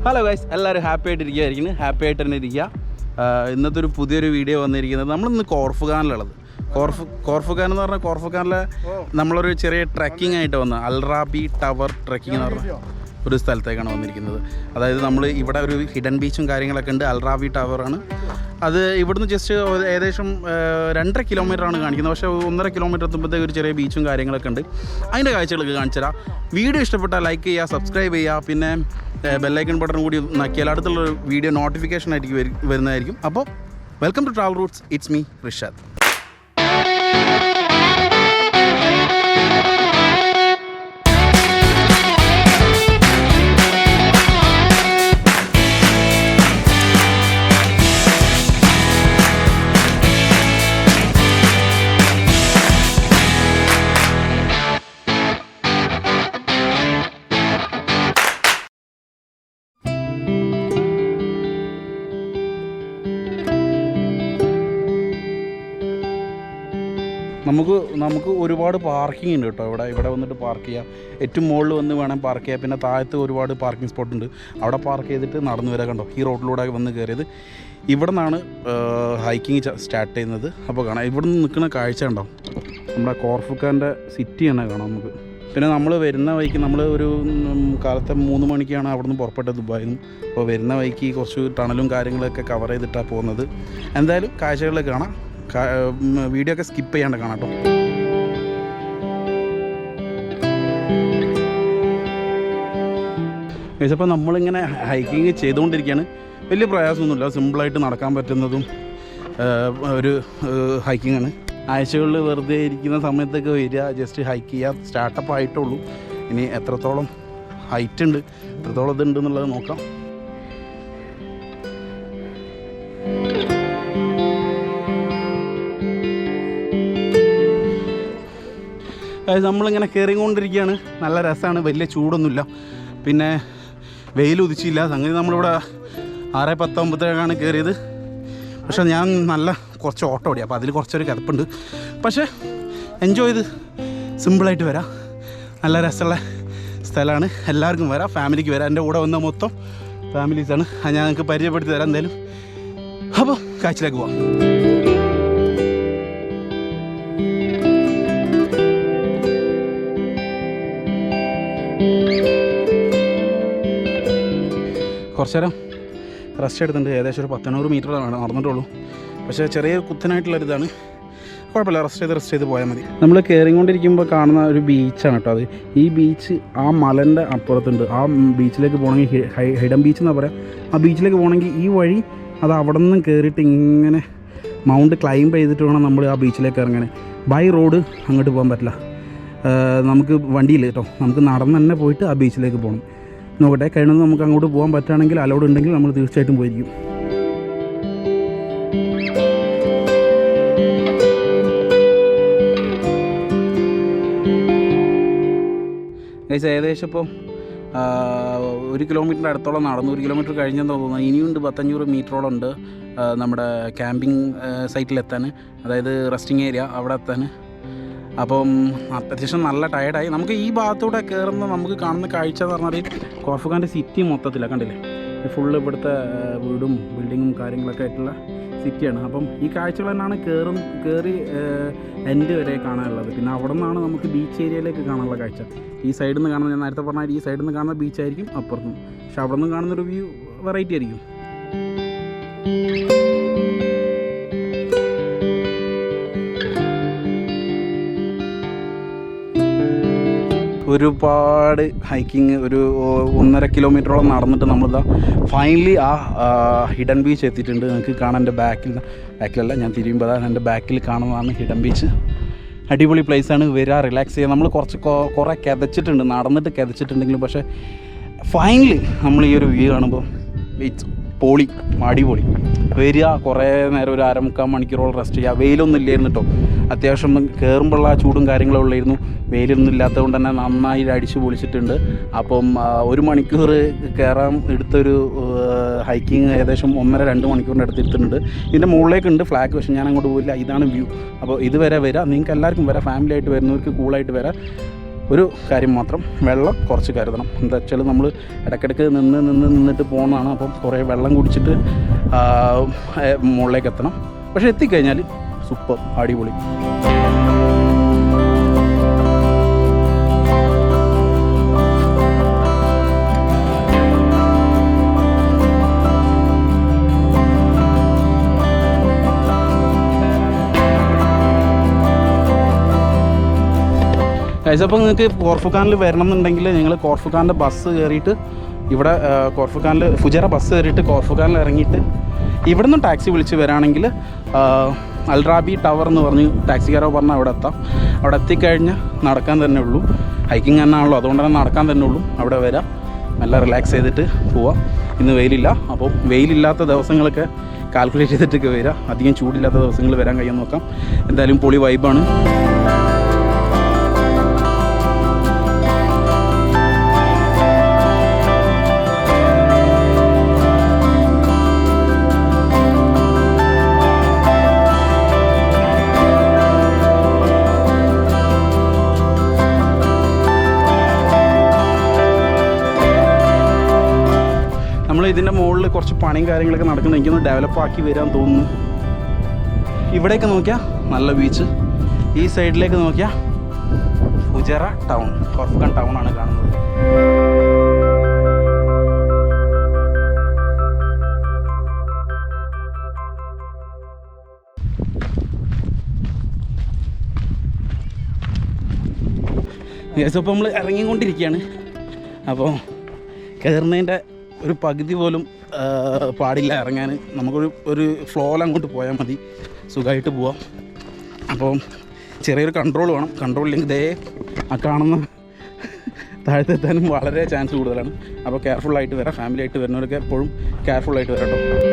Hello guys, എല്ലാവരും happy ആയിട്ടിരിക്കുകയായിരിക്കുന്നു. Happy ആയിട്ട് തന്നെ ഇരിക്കുക. ഇന്നത്തെ ഒരു പുതിയൊരു വീഡിയോ വന്നിരിക്കുന്നത് നമ്മളിന്ന് കോർഫുഖാനിലുള്ളത്. കോർഫുഖാൻ എന്ന് പറഞ്ഞാൽ കോർഫുഖാനിലെ നമ്മളൊരു ചെറിയ ട്രക്കിംഗ് ആയിട്ട് വന്ന റാബി ടവർ ട്രക്കിംഗ് എന്ന് പറഞ്ഞ ഒരു സ്ഥലത്തേക്കാണ് വന്നിരിക്കുന്നത്. അതായത് നമ്മൾ ഇവിടെ ഒരു ഹിഡൻ ബീച്ചും കാര്യങ്ങളൊക്കെ ഉണ്ട്. റാബി ടവറാണ് അത്. ഇവിടുന്ന് ജസ്റ്റ് ഏകദേശം 2.5 കിലോമീറ്ററാണ് കാണിക്കുന്നത്. പക്ഷേ 1.5 കിലോമീറ്റർ എത്തുമ്പോഴത്തേക്ക് ഒരു ചെറിയ ബീച്ചും കാര്യങ്ങളൊക്കെ ഉണ്ട്. അതിൻ്റെ കാഴ്ചകളൊക്കെ കാണിച്ചു തരാം. വീഡിയോ ഇഷ്ടപ്പെട്ടാൽ ലൈക്ക് ചെയ്യുക, സബ്സ്ക്രൈബ് ചെയ്യുക, പിന്നെ ബെല്ലൈക്കൺ ബട്ടൺ കൂടി നക്കിയാൽ അടുത്തുള്ള വീഡിയോ നോട്ടിഫിക്കേഷൻ ആയിട്ട് വരുന്നതായിരിക്കും. അപ്പോൾ welcome to travel routes. It's me Rishad. നമുക്ക് ഒരുപാട് പാർക്കിംഗ് ഉണ്ട് കേട്ടോ. ഇവിടെ വന്നിട്ട് പാർക്ക് ചെയ്യാം. ഏറ്റവും മുകളിൽ വന്ന് വേണം പാർക്ക് ചെയ്യാം. പിന്നെ താഴത്ത് ഒരുപാട് പാർക്കിംഗ് സ്പോട്ട് ഉണ്ട്. അവിടെ പാർക്ക് ചെയ്തിട്ട് നടന്നു വരാൻ. കണ്ടോ, ഈ റോഡിലൂടെ വന്ന് കയറിയത്. ഇവിടെ നിന്നാണ് ഹൈക്കിങ് സ്റ്റാർട്ട് ചെയ്യുന്നത്. അപ്പോൾ കാണാം, ഇവിടെ നിന്ന് നിൽക്കുന്ന കാഴ്ച ഉണ്ടോ, നമ്മുടെ കോർഫുഖാൻ്റെ സിറ്റി തന്നെ കാണാം നമുക്ക്. പിന്നെ നമ്മൾ വരുന്ന വഴിക്ക് നമ്മൾ ഒരു കാലത്തെ 3 മണിക്കാണ് അവിടെ നിന്ന് പുറപ്പെട്ടത് ദുബായിൽ നിന്ന്. അപ്പോൾ വരുന്ന വഴിക്ക് കുറച്ച് ടണലും കാര്യങ്ങളൊക്കെ കവർ ചെയ്തിട്ടാണ് പോകുന്നത്. എന്തായാലും കാഴ്ചകളിൽ കാണാം. വീഡിയോ ഒക്കെ സ്കിപ്പ് ചെയ്യാണ്ട് കാണാം കേട്ടോ. അപ്പോൾ നമ്മളിങ്ങനെ ഹൈക്കിങ് ചെയ്തുകൊണ്ടിരിക്കുകയാണ്. വലിയ പ്രയാസമൊന്നുമില്ല, സിമ്പിളായിട്ട് നടക്കാൻ പറ്റുന്നതും ഒരു ഹൈക്കിങ്ങാണ്. ആഴ്ചകളിൽ വെറുതെ ഇരിക്കുന്ന സമയത്തൊക്കെ വരിക, ജസ്റ്റ് ഹൈക്ക് ചെയ്യുക. സ്റ്റാർട്ടപ്പ് ആയിട്ടുള്ളൂ. ഇനി എത്രത്തോളം ഹൈറ്റ് ഉണ്ട്, എത്രത്തോളം ഇതുണ്ട് എന്നുള്ളത് നോക്കാം. നമ്മളിങ്ങനെ കയറിക്കൊണ്ടിരിക്കുകയാണ്. നല്ല രസമാണ്, വലിയ ചൂടൊന്നുമില്ല, പിന്നെ വെയിൽ ഉദിച്ചില്ല. സംഗതി നമ്മളിവിടെ 6:10-9 കയറിയത്. പക്ഷേ ഞാൻ നല്ല കുറച്ച് ഓട്ടം ഓടി, അപ്പോൾ അതിൽ കുറച്ചൊരു കിതപ്പുണ്ട്. പക്ഷേ എൻജോയ് ചെയ്ത് സിമ്പിളായിട്ട് വരാം. നല്ല രസമുള്ള സ്ഥലമാണ്. എല്ലാവർക്കും വരാം, ഫാമിലിക്ക് വരാം. എൻ്റെ കൂടെ വന്ന മൊത്തം ഫാമിലീസാണ്. അത് ഞാൻ നിങ്ങൾക്ക് പരിചയപ്പെടുത്തി തരാം എന്തായാലും. അപ്പോൾ കാഴ്ചയിലേക്ക് പോവാം. കുറച്ച് നേരം റെസ്റ്റ് എടുത്തിട്ടുണ്ട്. ഏകദേശം ഒരു 100 മീറ്റർ നടന്നിട്ടുള്ളൂ. പക്ഷേ ചെറിയ കുത്തനായിട്ടുള്ളൊരിതാണ്. കുഴപ്പമില്ല, റെസ്റ്റ് ചെയ്ത് പോയാൽ മതി. നമ്മൾ കയറിക്കൊണ്ടിരിക്കുമ്പോൾ കാണുന്ന ഒരു ബീച്ചാണ് കേട്ടോ അത്. ഈ ബീച്ച് ആ മലൻ്റെ അപ്പുറത്തുണ്ട്. ആ ബീച്ചിലേക്ക് പോകണമെങ്കിൽ ഹിഡൻ ബീച്ച് എന്നാണ് പറയാം. ആ ബീച്ചിലേക്ക് പോകണമെങ്കിൽ ഈ വഴി അത് അവിടെ നിന്നും കയറിയിട്ട് ഇങ്ങനെ മൗണ്ട് ക്ലൈംബ് ചെയ്തിട്ട് വേണം നമ്മൾ ആ ബീച്ചിലേക്ക് ഇറങ്ങാൻ. ബൈ റോഡ് അങ്ങോട്ട് പോകാൻ പറ്റില്ല, നമുക്ക് വണ്ടിയിൽ കേട്ടോ. നമുക്ക് നടന്ന് തന്നെ പോയിട്ട് ആ ബീച്ചിലേക്ക് പോകണം. നോക്കട്ടെ, കഴിയുന്നത് നമുക്ക് അങ്ങോട്ട് പോകാൻ പറ്റുകയാണെങ്കിൽ, അലൗഡ് ഉണ്ടെങ്കിൽ നമ്മൾ തീർച്ചയായിട്ടും പോയിരിക്കും. ഏകദേശം ഇപ്പോൾ 1 കിലോമീറ്ററിൻ്റെ അടുത്തോളം നടന്നു. 1 കിലോമീറ്റർ കഴിഞ്ഞെന്ന് തോന്നുന്നു. ഇനിയുണ്ട് 500 മീറ്ററോളം ഉണ്ട് നമ്മുടെ ക്യാമ്പിംഗ് സൈറ്റിലെത്താൻ, അതായത് റെസ്റ്റിംഗ് ഏരിയ അവിടെ എത്താൻ. അപ്പം അത്യാവശ്യം നല്ല ടയർഡായി. നമുക്ക് ഈ ഭാഗത്തൂടെ കയറുന്ന നമുക്ക് കാണുന്ന കാഴ്ച എന്ന് പറഞ്ഞാൽ കോർഫുഖാൻ്റെ സിറ്റി മൊത്തത്തിലാണ്. കണ്ടില്ലേ, ഫുള്ള് ഇവിടുത്തെ വീടും ബിൽഡിങ്ങും കാര്യങ്ങളൊക്കെ ആയിട്ടുള്ള സിറ്റിയാണ്. അപ്പം ഈ കാഴ്ചകൾ തന്നെയാണ് കയറി എൻഡ് വരെ കാണാനുള്ളത്. പിന്നെ അവിടെ നിന്നാണ് നമുക്ക് ബീച്ച് ഏരിയയിലേക്ക് കാണാനുള്ള കാഴ്ച. ഈ സൈഡിൽ നിന്ന് കാണുന്ന, ഞാൻ നേരത്തെ പറഞ്ഞാൽ ഈ സൈഡിൽ നിന്ന് കാണുന്ന ബീച്ചായിരിക്കും അപ്പുറത്തും. പക്ഷെ അവിടെ നിന്ന് കാണുന്നൊരു വ്യൂ വെറൈറ്റി ആയിരിക്കും. ഒരുപാട് ഹൈക്കിങ്, ഒരു 1.5 കിലോമീറ്ററോളം നടന്നിട്ട് നമ്മളിതാ ഫൈനലി ആ ഹിഡൻ ബീച്ച് എത്തിയിട്ടുണ്ട്. നിങ്ങൾക്ക് കാണാൻ എൻ്റെ ബാക്കിലല്ല, ഞാൻ തിരിയുമ്പോൾ എൻ്റെ ബാക്കിൽ കാണുന്നതാണ് ഹിഡൻ ബീച്ച്. അടിപൊളി പ്ലേസാണ്. വരിക, റിലാക്സ് ചെയ്യുക. നമ്മൾ കുറേ കിതച്ചിട്ടുണ്ട്, നടന്നിട്ട് കിതച്ചിട്ടുണ്ടെങ്കിലും, പക്ഷേ ഫൈനലി നമ്മൾ ഈ ഒരു വ്യൂ കാണുമ്പോൾ പൊളി, അടിപൊളി. വരിക, കുറേ നേരം ഒരു 1/4-3 മണിക്കൂറോളം റെസ്റ്റ് ചെയ്യുക. വെയിലൊന്നും ഇല്ലായിരുന്നു കേട്ടോ. അത്യാവശ്യം കയറുമ്പോഴുള്ള ആ ചൂടും കാര്യങ്ങളും ഉള്ളായിരുന്നു. വെയിലൊന്നും ഇല്ലാത്തത് കൊണ്ട് തന്നെ നന്നായി അടിച്ചു പൊളിച്ചിട്ടുണ്ട്. അപ്പം 1 മണിക്കൂർ കയറാൻ എടുത്തൊരു ഹൈക്കിങ് ഏകദേശം 1.5-2 മണിക്കൂറിൻ്റെ അടുത്തെടുത്തിട്ടുണ്ട്. ഇതിൻ്റെ മുകളിലേക്കുണ്ട് ഫ്ലാഗ്, പക്ഷേ ഞാൻ അങ്ങോട്ട് പോയില്ല. ഇതാണ് വ്യൂ. അപ്പോൾ ഇതുവരെ വരാം, നിങ്ങൾക്ക് എല്ലാവർക്കും വരാം. ഫാമിലി ആയിട്ട് വരുന്നവർക്ക് കൂളായിട്ട് വരാം. ഒരു കാര്യം മാത്രം, വെള്ളം കുറച്ച് കരുതണം. എന്താ വെച്ചാൽ നമ്മൾ ഇടയ്ക്കിടയ്ക്ക് നിന്നിട്ട് പോകുന്നതാണ്. അപ്പം കുറേ വെള്ളം കുടിച്ചിട്ട് മുകളിലേക്ക് എത്തണം. പക്ഷേ എത്തിക്കഴിഞ്ഞാൽ സൂപ്പർ, അടിപൊളി. അപ്പോൾ നിങ്ങൾക്ക് കോർഫുഖാനിൽ വരണം എന്നുണ്ടെങ്കിൽ നിങ്ങൾ കോർഫുഖാൻ്റെ ബസ് കയറിയിട്ട് ഇവിടെ കോർഫുഖാനിൽ ഫുജറ ബസ് കയറിയിട്ട് കോർഫുഖാനിൽ ഇറങ്ങിയിട്ട് ഇവിടെ നിന്നും ടാക്സി വിളിച്ച് വരാണെങ്കിൽ അൽറാബി ടവർ എന്ന് പറഞ്ഞ് ടാക്സിക്കാരോ പറഞ്ഞാൽ അവിടെ എത്താം. അവിടെ എത്തിക്കഴിഞ്ഞാൽ നടക്കാൻ തന്നെ ഉള്ളൂ. ഹൈക്കിങ് തന്നെയാണല്ലോ, അതുകൊണ്ട് തന്നെ നടക്കാൻ തന്നെ ഉള്ളൂ. അവിടെ വരാം, നല്ല റിലാക്സ് ചെയ്തിട്ട് പോവാം. ഇന്ന് വെയിലില്ല, അപ്പോൾ വെയിലില്ലാത്ത ദിവസങ്ങളൊക്കെ കാൽക്കുലേറ്റ് ചെയ്തിട്ടൊക്കെ വരിക. അധികം ചൂടില്ലാത്ത ദിവസങ്ങൾ വരാൻ കഴിയുമെന്ന് നോക്കാം. എന്തായാലും പൊളി വൈബാണ്. ഇതിൻ്റെ മുകളിൽ കുറച്ച് പണിയും കാര്യങ്ങളൊക്കെ നടക്കുന്നത്, എനിക്കൊന്ന് ഡെവലപ്പാക്കി വരാൻ തോന്നുന്നു. ഇവിടേക്ക് നോക്കിയാൽ നല്ല ബീച്ച്, ഈ സൈഡിലേക്ക് നോക്കിയാൽ ഫുജറ ടൗൺ, കോർഫുഖാൻ ടൗൺ ആണ് കാണുന്നത്. അപ്പോൾ നമ്മൾ ഇറങ്ങിക്കൊണ്ടിരിക്കുകയാണ്. അപ്പോൾ കയറുന്നതിൻ്റെ ഒരു പകുതി പോലും പാടില്ല ഇറങ്ങാൻ. നമുക്കൊരു ഫ്ലോയിൽ അങ്ങോട്ട് പോയാൽ മതി, സുഖമായിട്ട് പോവാം. അപ്പോൾ ചെറിയൊരു കൺട്രോൾ വേണം. കൺട്രോൾ ഇല്ലെങ്കിൽ ദേ ആ കാണുന്ന താഴത്തെത്താനും വളരെ ചാൻസ് കൂടുതലാണ്. അപ്പോൾ കെയർഫുള്ളായിട്ട് വരാം. ഫാമിലി ആയിട്ട് വരുന്നവരൊക്കെ എപ്പോഴും കെയർഫുള്ളായിട്ട് വരാം കേട്ടോ.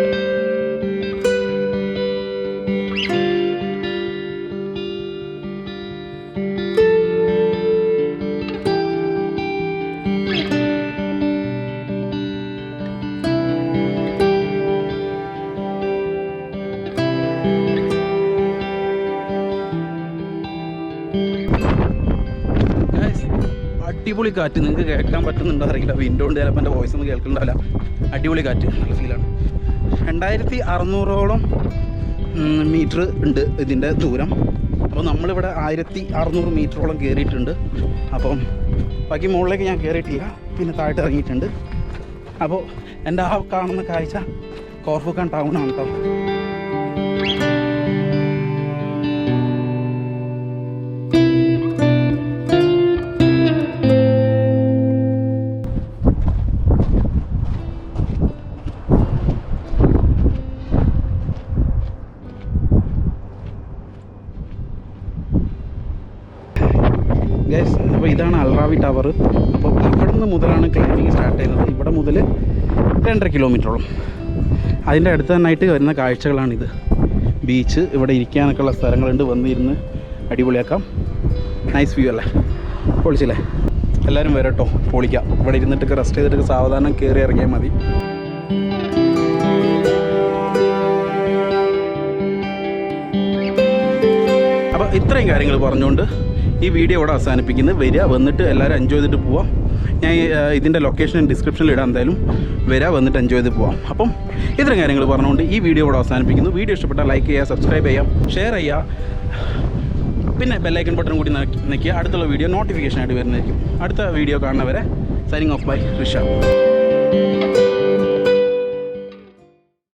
അടിപൊളി കാറ്റ്, നിങ്ങൾക്ക് കേൾക്കാൻ പറ്റുന്നുണ്ടോ അറിയില്ല. വിൻഡോ ഉണ്ട്, ചിലപ്പോൾ എൻ്റെ വോയിസ് ഒന്നും കേൾക്കുന്നുണ്ടാവില്ല. അടിപൊളി കാറ്റ്, നല്ല ഫീലാണ്. 2600ഓളം മീറ്റർ ഉണ്ട് ഇതിൻ്റെ ദൂരം. അപ്പോൾ നമ്മളിവിടെ 1600 മീറ്ററോളം കയറിയിട്ടുണ്ട്. അപ്പം ബാക്കി മുകളിലേക്ക് ഞാൻ കയറിയിട്ടില്ല, പിന്നെ താഴോട്ട് ഇറങ്ങിയിട്ടുണ്ട്. അപ്പോൾ എൻ്റെ ആ കാണുന്ന കാഴ്ച കോർഫുഖാൻ ടൗണാണ് കേട്ടോ. ഗൈസ്, അപ്പോൾ ഇതാണ് അൽറാബി ടവർ. അപ്പോൾ ഇവിടെ നിന്ന് മുതലാണ് ക്ലൈമ്പിങ് സ്റ്റാർട്ട് ചെയ്യുന്നത്. ഇവിടെ മുതൽ 2.5 കിലോമീറ്ററോളം. അതിൻ്റെ അടുത്ത് തന്നെയായിട്ട് വരുന്ന കാഴ്ചകളാണിത്. ബീച്ച്, ഇവിടെ ഇരിക്കാനൊക്കെ ഉള്ള സ്ഥലങ്ങളുണ്ട്, വന്നിരുന്ന് അടിപൊളിയാക്കാം. നൈസ് വ്യൂ അല്ലേ, പൊളിച്ചില്ലേ? എല്ലാവരും വരട്ടോ, പൊളിക്കാം. ഇവിടെ ഇരുന്നിട്ടൊക്കെ റെസ്റ്റ് ചെയ്തിട്ടൊക്കെ സാവധാനം കയറി ഇറങ്ങിയാൽ മതി. അപ്പോൾ ഇത്രയും കാര്യങ്ങൾ പറഞ്ഞുകൊണ്ട് ഈ വീഡിയോ ഇവിടെ അവസാനിപ്പിക്കുന്നത്. വരിക, വന്നിട്ട് എല്ലാവരും എൻജോയ് ചെയ്തിട്ട് പോവാം. ഞാൻ ഇതിൻ്റെ ലൊക്കേഷൻ ഡിസ്ക്രിപ്ഷനിൽ ഇടാം. എന്തായാലും വരിക, വന്നിട്ട് എൻജോയ് ചെയ്ത് പോവാം. അപ്പം ഇത്രയും കാര്യങ്ങൾ പറഞ്ഞുകൊണ്ട് ഈ വീഡിയോ ഇവിടെ അവസാനിപ്പിക്കുന്നു. വീഡിയോ ഇഷ്ടപ്പെട്ടാൽ ലൈക്ക് ചെയ്യുക, സബ്സ്ക്രൈബ് ചെയ്യാം, ഷെയർ ചെയ്യുക, പിന്നെ ബെല്ലൈക്കൺ ബട്ടൺ കൂടി നിൽക്കുക. അടുത്തുള്ള വീഡിയോ നോട്ടിഫിക്കേഷൻ ആയിട്ട് വരുന്നതായിരിക്കും. അടുത്ത വീഡിയോ കാണുന്നവരെ സൈനിങ് ഓഫ് ബൈ ഋഷ.